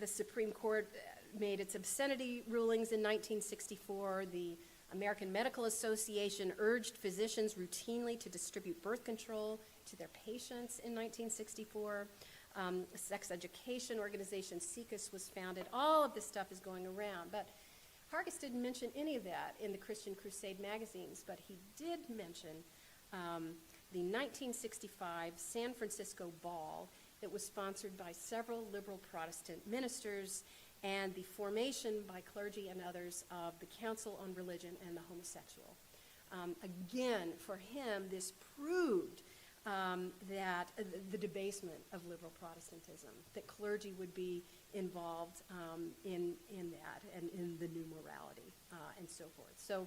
[SPEAKER 3] The Supreme Court made its obscenity rulings in 1964. The American Medical Association urged physicians routinely to distribute birth control to their patients in 1964. A sex education organization, SICUS, was founded. All of this stuff is going around, but Hargis didn't mention any of that in the Christian Crusade magazines, but he did mention the 1965 San Francisco Ball that was sponsored by several liberal Protestant ministers and the formation by clergy and others of the Council on Religion and the Homosexual. Again, for him, this proved that the debasement of liberal Protestantism, that clergy would be involved in that and in the new morality and so forth. So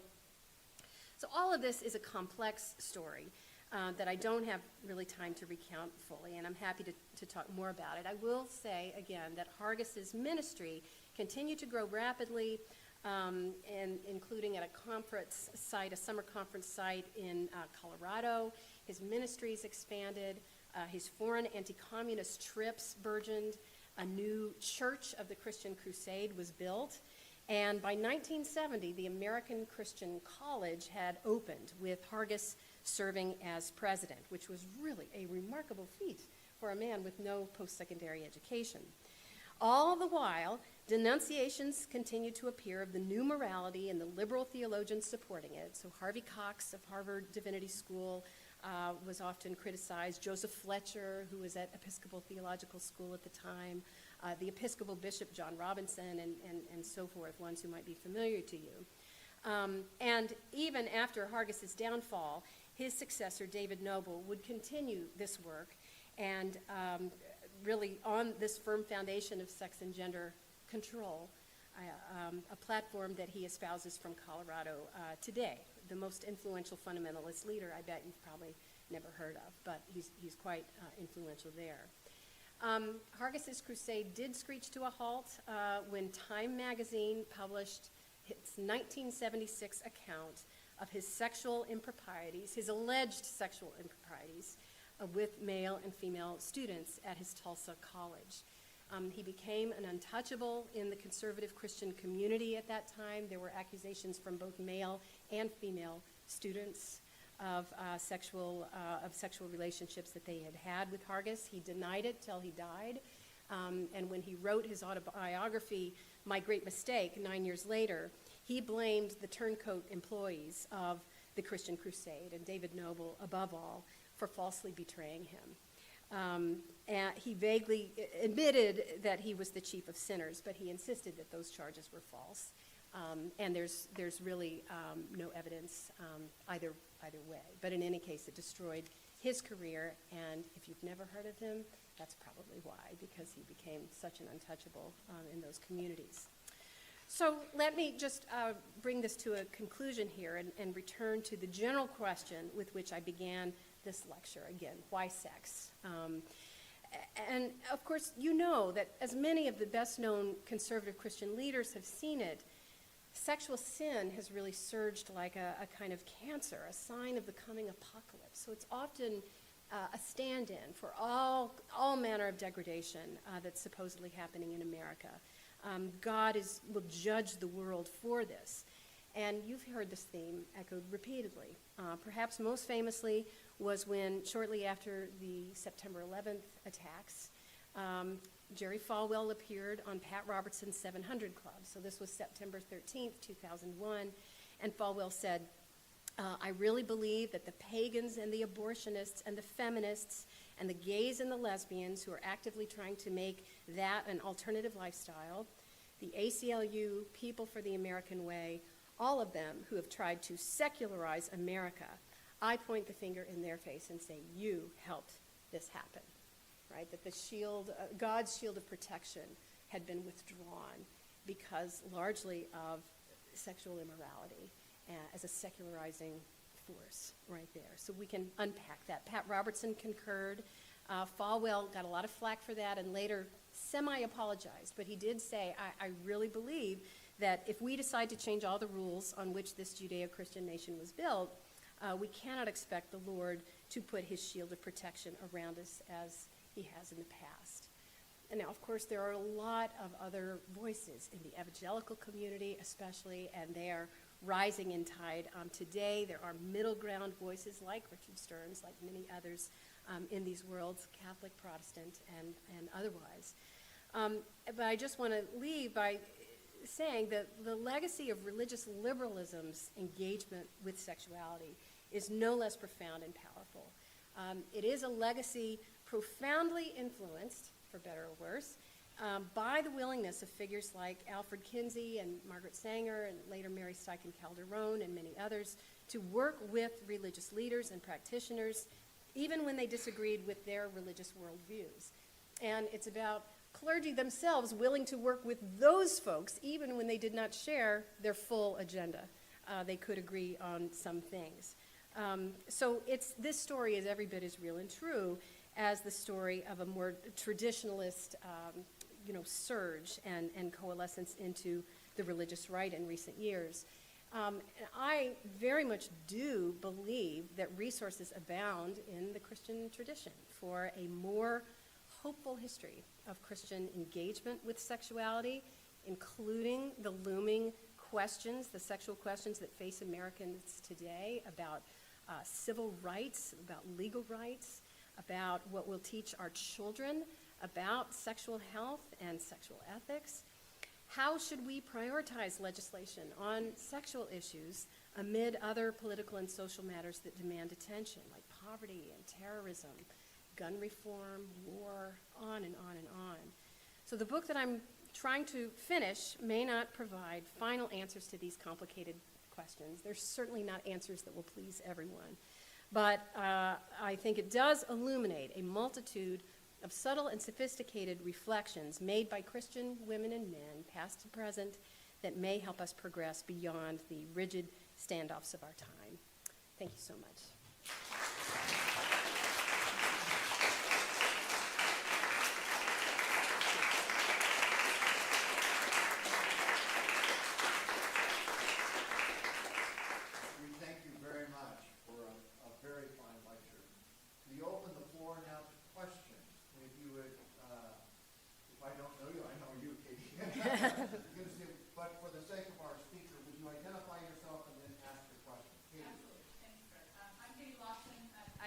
[SPEAKER 3] all of this is a complex story that I don't have really time to recount fully, and I'm happy to talk more about it. I will say, again, that Hargis's ministry continued to grow rapidly, and including at a conference site, a summer conference site in Colorado. His ministries expanded. His foreign anti-communist trips burgeoned. A new church of the Christian Crusade was built. And by 1970, the American Christian College had opened, with Hargis serving as president, which was really a remarkable feat for a man with no post-secondary education. All the while, denunciations continued to appear of the new morality and the liberal theologians supporting it. So Harvey Cox of Harvard Divinity School was often criticized. Joseph Fletcher, who was at Episcopal Theological School at the time, the Episcopal Bishop John Robinson, and so forth, ones who might be familiar to you. And even after Hargis's downfall, his successor, David Noble, would continue this work and really on this firm foundation of sex and gender control, a platform that he espouses from Colorado today. The most influential fundamentalist leader, I bet you've probably never heard of, but he's quite influential there. Hargis's crusade did screech to a halt when Time magazine published its 1976 account of his sexual improprieties, his alleged sexual improprieties, with male and female students at his Tulsa college. He became an untouchable in the conservative Christian community at that time. There were accusations from both male and female students of sexual relationships that they had had with Hargis. He denied it till he died. And when he wrote his autobiography, My Great Mistake, 9 years later, he blamed the turncoat employees of the Christian Crusade, and David Noble, above all, for falsely betraying him. And he vaguely admitted that he was the chief of sinners, but he insisted that those charges were false. And there's really no evidence either way. But in any case, it destroyed his career, and if you've never heard of him, that's probably why, because he became such an untouchable in those communities. So let me just bring this to a conclusion here and return to the general question with which I began this lecture. Again, why sex? And of course, you know that as many of the best-known conservative Christian leaders have seen it, sexual sin has really surged like a kind of cancer, a sign of the coming apocalypse. So it's often a stand-in for all manner of degradation that's supposedly happening in America. God will judge the world for this. And you've heard this theme echoed repeatedly. Perhaps most famously was when, shortly after the September 11th attacks, Jerry Falwell appeared on Pat Robertson's 700 Club. So this was September 13th, 2001. And Falwell said, I really believe that the pagans and the abortionists and the feminists and the gays and the lesbians who are actively trying to make that an alternative lifestyle, the ACLU, People for the American Way, all of them who have tried to secularize America, I point the finger in their face and say, you helped this happen, right? That the shield, God's shield of protection had been withdrawn because largely of sexual immorality as a secularizing force right there. So we can unpack that. Pat Robertson concurred. Falwell got a lot of flack for that and later semi-apologized, but he did say, I really believe that if we decide to change all the rules on which this Judeo-Christian nation was built, we cannot expect the Lord to put his shield of protection around us as he has in the past. And now, of course, there are a lot of other voices in the evangelical community especially, and they are rising in tide. Today, there are middle ground voices like Richard Stearns, like many others in these worlds, Catholic, Protestant, and otherwise. But I just want to leave by saying that the legacy of religious liberalism's engagement with sexuality is no less profound and powerful. It is a legacy profoundly influenced, for better or worse, by the willingness of figures like Alfred Kinsey and Margaret Sanger and later Mary Steichen Calderon and many others to work with religious leaders and practitioners even when they disagreed with their religious worldviews. And it's about clergy themselves willing to work with those folks even when they did not share their full agenda. They could agree on some things. So this story is every bit as real and true as the story of a more traditionalist surge and coalescence into the religious right in recent years. And I very much do believe that resources abound in the Christian tradition for a more hopeful history of Christian engagement with sexuality, including the looming questions, the sexual questions that face Americans today about civil rights, about legal rights, about what we'll teach our children about sexual health and sexual ethics. How should we prioritize legislation on sexual issues amid other political and social matters that demand attention, like poverty and terrorism, gun reform, war, on and on and on. So the book that I'm trying to finish may not provide final answers to these complicated questions. There's certainly not answers that will please everyone. But I think it does illuminate a multitude of subtle and sophisticated reflections made by Christian women and men, past and present, that may help us progress beyond the rigid standoffs of our time. Thank you so much.
[SPEAKER 1] We thank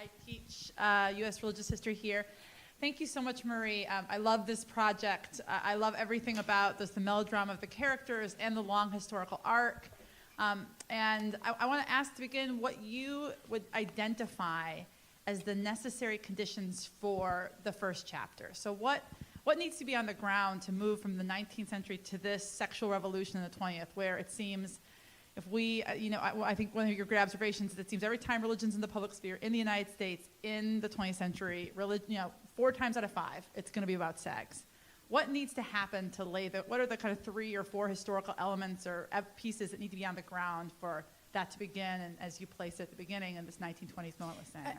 [SPEAKER 4] I teach U.S. religious history here. Thank you so much, Marie. I love this project. I love everything about this, the melodrama of the characters and the long historical arc. And I want to ask to begin what you would identify as the necessary conditions for the first chapter. So what needs to be on the ground to move from the 19th century to this sexual revolution in the 20th, where it seems, if we, I think one of your great observations is it seems every time religion's in the public sphere in the United States in the 20th century, 4 times out of 5, it's going to be about sex. What needs to happen to what are the kind of 3 or 4 historical elements or pieces that need to be on the ground for that to begin, and as you place it at the beginning in this 1920s moment with Sanger?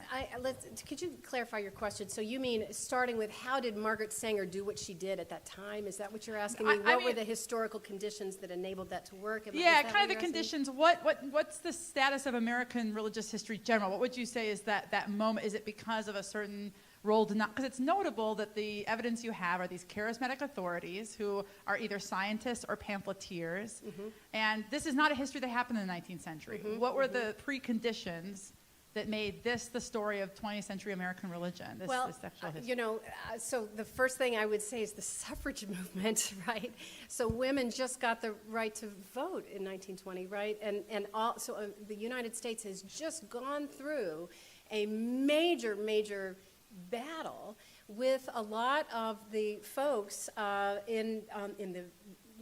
[SPEAKER 3] Could you clarify your question? So you mean starting with how did Margaret Sanger do what she did at that time? Is that what you're asking me? What were the historical conditions that enabled that to work?
[SPEAKER 4] Yeah, kind of the conditions. What's the status of American religious history general? What would you say is that moment? Is it because of a certain role because it's notable that the evidence you have are these charismatic authorities who are either scientists or pamphleteers, and this is not a history that happened in the 19th century. What were the preconditions that made this the story of 20th century American religion, this sexual history?
[SPEAKER 3] So the first thing I would say is the suffrage movement, right? So women just got the right to vote in 1920, right? And the United States has just gone through a major battle with a lot of the folks in the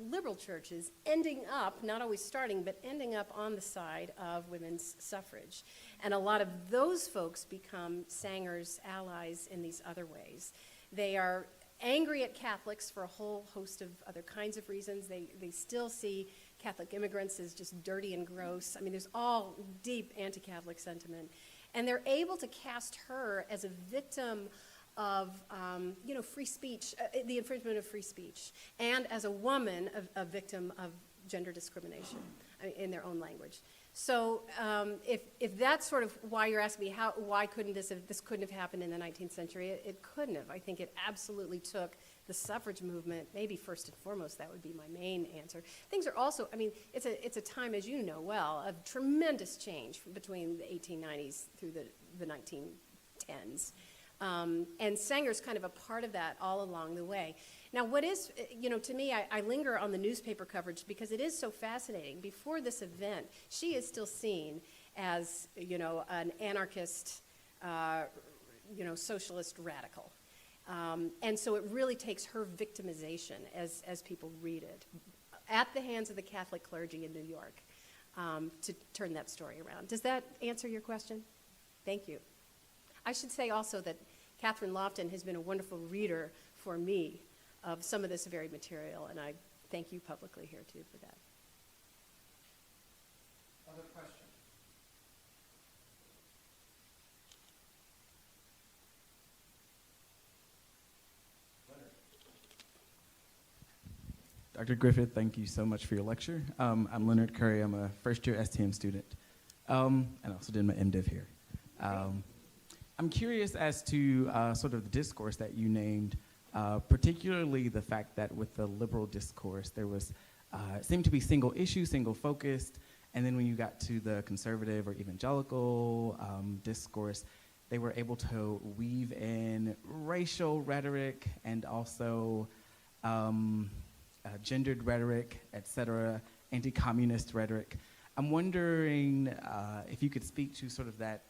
[SPEAKER 3] liberal churches ending up, not always starting, but ending up on the side of women's suffrage. And a lot of those folks become Sanger's allies in these other ways. They are angry at Catholics for a whole host of other kinds of reasons. They still see Catholic immigrants as just dirty and gross. I mean, there's all deep anti-Catholic sentiment. And they're able to cast her as a victim of, free speech, the infringement of free speech, and as a woman, a victim of gender discrimination in their own language. So if that's sort of why you're asking me why couldn't this couldn't have happened in the 19th century, it couldn't have. I think it absolutely took the suffrage movement, maybe first and foremost, that would be my main answer. Things are also, it's a time, as you know well, of tremendous change between the 1890s through the 1910s. And Sanger's kind of a part of that all along the way. Now, what is, to me, I linger on the newspaper coverage because it is so fascinating. Before this event, she is still seen as, an anarchist, socialist radical. And so it really takes her victimization as people read it at the hands of the Catholic clergy in New York to turn that story around. Does that answer your question? Thank you. I should say also that Catherine Lofton has been a wonderful reader for me of some of this very material, and I thank you publicly here too for that.
[SPEAKER 1] Other questions?
[SPEAKER 5] Dr. Griffith, thank you so much for your lecture. I'm Leonard Curry. I'm a first-year STM student, and also did my MDiv here. I'm curious as to sort of the discourse that you named, particularly the fact that with the liberal discourse, there was seemed to be single issue, single focused, and then when you got to the conservative or evangelical discourse, they were able to weave in racial rhetoric and also gendered rhetoric, et cetera, anti-communist rhetoric. I'm wondering if you could speak to sort of that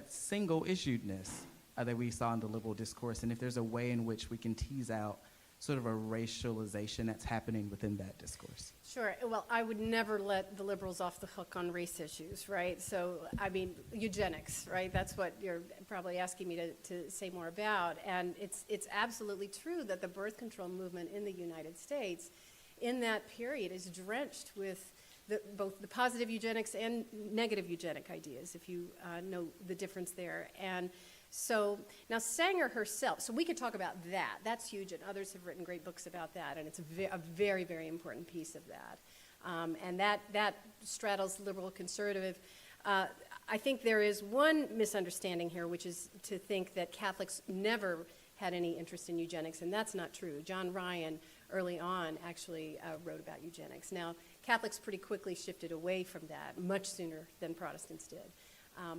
[SPEAKER 5] single-issuedness that we saw in the liberal discourse, and if there's a way in which we can tease out sort of a racialization that's happening within that discourse.
[SPEAKER 3] Sure. Well, I would never let the liberals off the hook on race issues, right? So, eugenics, right? That's what you're probably asking me to say more about. And it's absolutely true that the birth control movement in the United States in that period is drenched with both the positive eugenics and negative eugenic ideas, if you know the difference there. And so now Sanger herself, so we could talk about that. That's huge, and others have written great books about that, and it's a very, very important piece of that. And that straddles liberal conservative. I think there is one misunderstanding here, which is to think that Catholics never had any interest in eugenics, and that's not true. John Ryan, early on, actually wrote about eugenics. Now, Catholics pretty quickly shifted away from that, much sooner than Protestants did.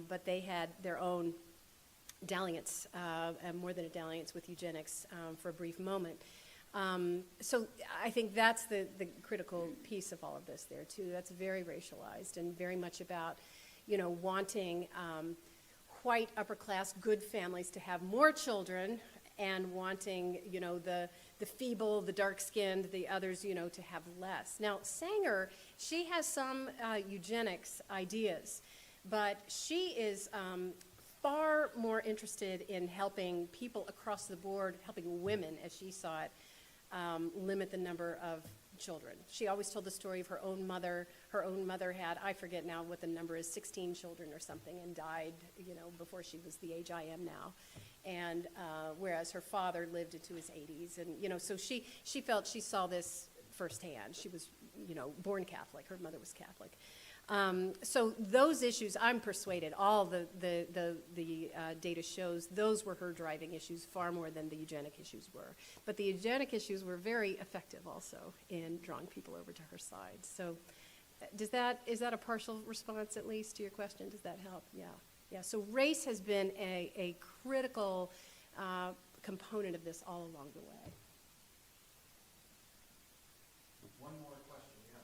[SPEAKER 3] But they had their own dalliance, and more than a dalliance with eugenics for a brief moment. So I think that's the critical piece of all of this there, too. That's very racialized and very much about, wanting white, upper-class, good families to have more children and wanting, the feeble, the dark-skinned, the others, to have less. Now, Sanger, she has some eugenics ideas, but she is far more interested in helping people across the board, helping women, as she saw it, limit the number of children. She always told the story of her own mother. Her own mother had, I forget now what the number is, 16 children or something, and died, before she was the age I am now. And whereas her father lived into his 80s. And, so she felt she saw this firsthand. She was, born Catholic. Her mother was Catholic. So those issues, I'm persuaded, all the data shows those were her driving issues far more than the eugenic issues were. But the eugenic issues were very effective also in drawing people over to her side. So is that a partial response at least to your question? Does that help? Yeah. Yeah. So race has been a critical component of this all along the way.
[SPEAKER 1] One more question, yes.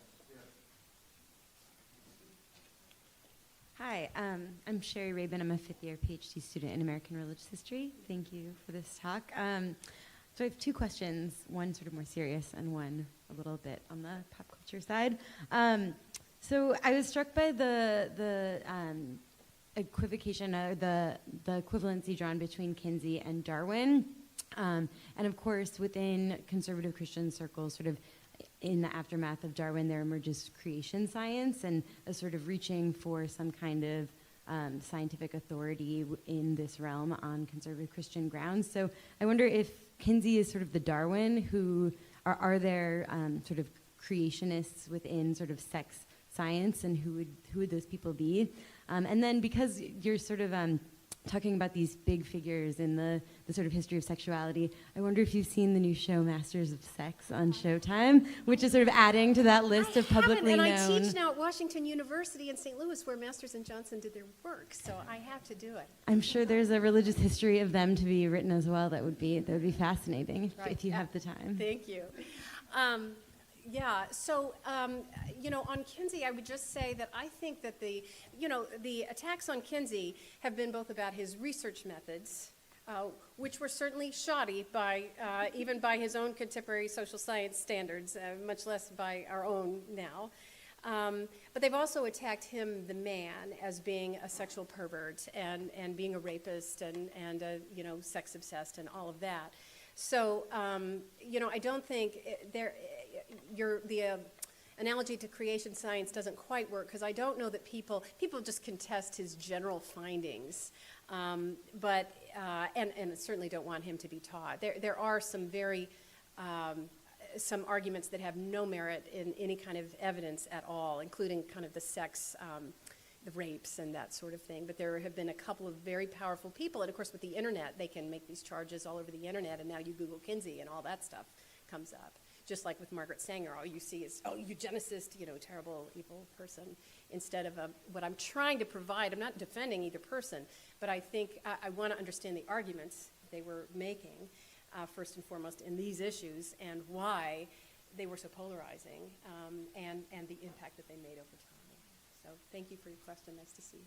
[SPEAKER 6] Hi, I'm Sherry Rabin. I'm a fifth-year PhD student in American Religious History. Thank you for this talk. So I have two questions, one sort of more serious and one a little bit on the pop culture side. So I was struck by the equivocation, or the equivalency drawn between Kinsey and Darwin. And of course, within conservative Christian circles, sort of in the aftermath of Darwin, there emerges creation science and a sort of reaching for some kind of scientific authority in this realm on conservative Christian grounds. So I wonder if Kinsey is sort of the Darwin, who are there sort of creationists within sort of sex science, and who would those people be? And then because you're sort of talking about these big figures in the sort of history of sexuality, I wonder if you've seen the new show Masters of Sex on Showtime, which is sort of adding to that list of publicly known.
[SPEAKER 3] And I teach now at Washington University in St. Louis, where Masters and Johnson did their work, so I have to do it.
[SPEAKER 6] I'm sure there's a religious history of them to be written as well. That would be fascinating if you have the time.
[SPEAKER 3] Thank you. Yeah, so, on Kinsey, I would just say that I think that the attacks on Kinsey have been both about his research methods, which were certainly shoddy even by his own contemporary social science standards, much less by our own now. But they've also attacked him, the man, as being a sexual pervert and being a rapist and sex obsessed and all of that. So, I don't think the analogy to creation science doesn't quite work, because I don't know that people just contest his general findings, but certainly don't want him to be taught. There are some some arguments that have no merit in any kind of evidence at all, including kind of the sex, the rapes and that sort of thing. But there have been a couple of very powerful people, and of course with the internet, they can make these charges all over the internet, and now you Google Kinsey and all that stuff comes up. Just like with Margaret Sanger, all you see is, eugenicist, terrible, evil person, instead of what I'm trying to provide. I'm not defending either person, but I think I want to understand the arguments they were making, first and foremost, in these issues, and why they were so polarizing, and the impact that they made over time. So thank you for your question. Nice to see you.